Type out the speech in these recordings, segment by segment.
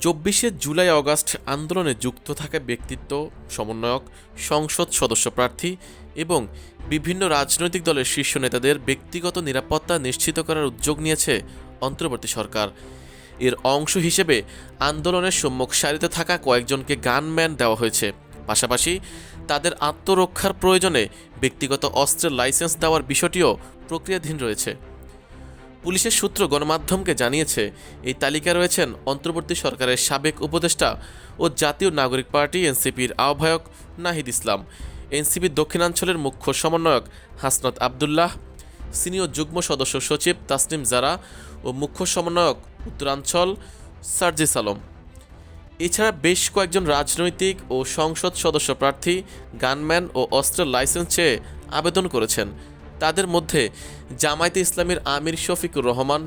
২৪শে জুলাই অগাস্ট আন্দোলনে যুক্ত থাকা ব্যক্তিত্ব, সমন্বয়ক, সংসদ সদস্য প্রার্থী এবং বিভিন্ন রাজনৈতিক দলের শীর্ষ নেতাদের ব্যক্তিগত নিরাপত্তা নিশ্চিত করার উদ্যোগ নিয়েছে অন্তর্বর্তী সরকার। এর অংশ হিসেবে আন্দোলনের সম্মুখ সারিতে থাকা কয়েকজনকে গানম্যান দেওয়া হয়েছে। পাশাপাশি তাদের আত্মরক্ষার প্রয়োজনে ব্যক্তিগত অস্ত্রের লাইসেন্স দেওয়ার বিষয়টিও প্রক্রিয়াধীন রয়েছে। পুলিশের সূত্র গণমাধ্যমকে জানিয়েছে, এই তালিকায় রয়েছেন অন্তর্বর্তী সরকারের সাবেক উপদেষ্টা ও জাতীয় নাগরিক পার্টি এনসিপির আহ্বায়ক নাহিদ ইসলাম, এনসিপির দক্ষিণাঞ্চলের মুখ্য সমন্বয়ক হাসনাত আবদুল্লাহ, সিনিয়র যুগ্ম সদস্য সচিব তাসনিম জারা ও মুখ্য সমন্বয়ক উত্তরাঞ্চল সার্জিস আলম। এছাড়া বেশ কয়েকজন রাজনৈতিক ও সংসদ সদস্য প্রার্থী গানম্যান ও অস্ত্রের লাইসেন্স চেয়ে আবেদন করেছেন। তাদের মধ্যে জামায়াতে ইসলামীর আমির শফিকুর রহমান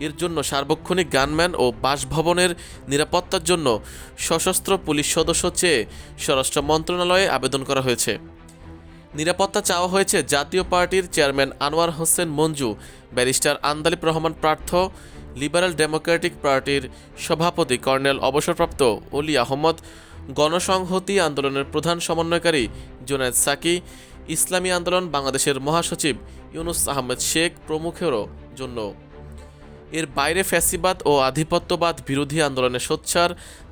এর জন্য সার্বক্ষণিক গানম্যান ও বাসভবনের নিরাপত্তার জন্য সশস্ত্র পুলিশ সদস্য চেয়ে স্বরাষ্ট্র মন্ত্রণালয়ে আবেদন করা হয়েছে। নিরাপত্তা চাওয়া হয়েছে জাতীয় পার্টির chairman Anwar Hossain Manju, barrister Andalib Rahman Partha, liberal Democratic পার্টির সভাপতি কর্নেল অবসরপ্রাপ্ত অলি আহমদ, গণসংহতি আন্দোলনের প্রধান সমন্বয়কারী জুনায়েদ সাকি, ইসলামী আন্দোলন বাংলাদেশের মহাসচিব ইউনুস আহমেদ শেখ প্রমুখেরও জন্য। এর বাইরে ফ্যাসিবাদ ও আধিপত্যবাদ বিরোধী আন্দোলনে সোচ্চার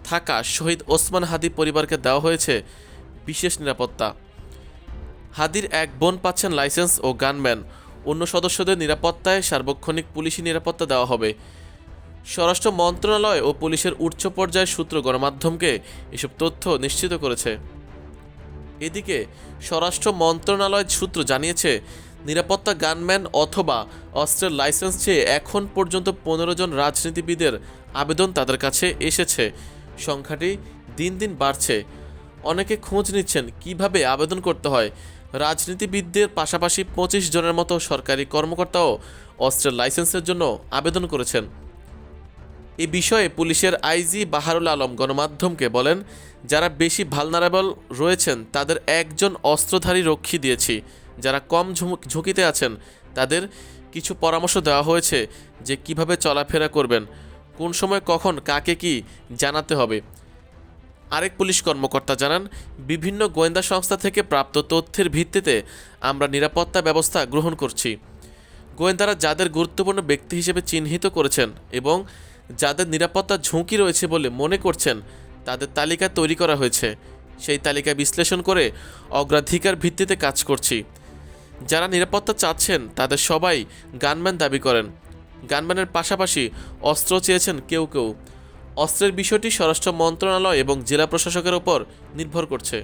থাকা শহীদ ওসমান হাদি পরিবারকে দেওয়া হয়েছে বিশেষ নিরাপত্তা। হাদির এক বোন পাচ্ছেন লাইসেন্স ও গানম্যান। অন্য সদস্যদের নিরাপত্তায় সার্বক্ষণিক পুলিশি নিরাপত্তা দেওয়া হবে। স্বরাষ্ট্র মন্ত্রণালয় ও পুলিশের উচ্চ পর্যায়ের সূত্র গণমাধ্যমকে এসব তথ্য নিশ্চিত করেছে। এদিকে স্বরাষ্ট্র মন্ত্রণালয় সূত্র জানিয়েছে, নিরাপত্তা গানম্যান অথবা অস্ত্রের লাইসেন্স চেয়ে এখন পর্যন্ত ১৫ জন রাজনীতিবিদের আবেদন তাদের কাছে এসেছে। সংখ্যাটি দিন দিন বাড়ছে। অনেকে খোঁজ নিচ্ছেন কিভাবে আবেদন করতে হয়। রাজনীতিবিদদের পাশাপাশি ২৫ জনের মতো সরকারি কর্মকর্তাও অস্ত্রের লাইসেন্সের জন্য আবেদন করেছেন। এ বিষয়ে পুলিশের আইজি বাহারুল আলম গণমাধ্যমকে বলেন, যারা বেশি ভালনারেবল রয়েছেন তাদের একজন অস্ত্রধারী রক্ষী দিয়েছি। যারা কম ঝুঁকিতে আছেন তাদের কিছু পরামর্শ দেওয়া হয়েছে যে কিভাবে চলাফেরা করবেন, কোন সময় কখন কাকে কি জানাতে হবে। আরেক পুলিশ কর্মকর্তা জানান, বিভিন্ন গোয়েন্দা সংস্থা থেকে প্রাপ্ত তথ্যের ভিত্তিতে আমরা নিরাপত্তা ব্যবস্থা গ্রহণ করছি। গোয়েন্দারা যাদের গুরুত্বপূর্ণ ব্যক্তি হিসেবে চিহ্নিত করেছেন এবং যাদের নিরাপত্তা ঝুঁকি রয়েছে বলে মনে করছেন তাদের তালিকা তৈরি করা হয়েছে। সেই তালিকা বিশ্লেষণ করে অগ্রাধিকার ভিত্তিতে কাজ করছি। যারা নিরাপত্তা চাচ্ছেন তাদের সবাই গানম্যান দাবি করেন। গানম্যানের পাশাপাশি অস্ত্র চেয়েছেন কেউ কেউ। অস্ত্রের বিষয়টি স্বরাষ্ট্র মন্ত্রণালয় এবং জেলা প্রশাসকের ওপর নির্ভর করছে।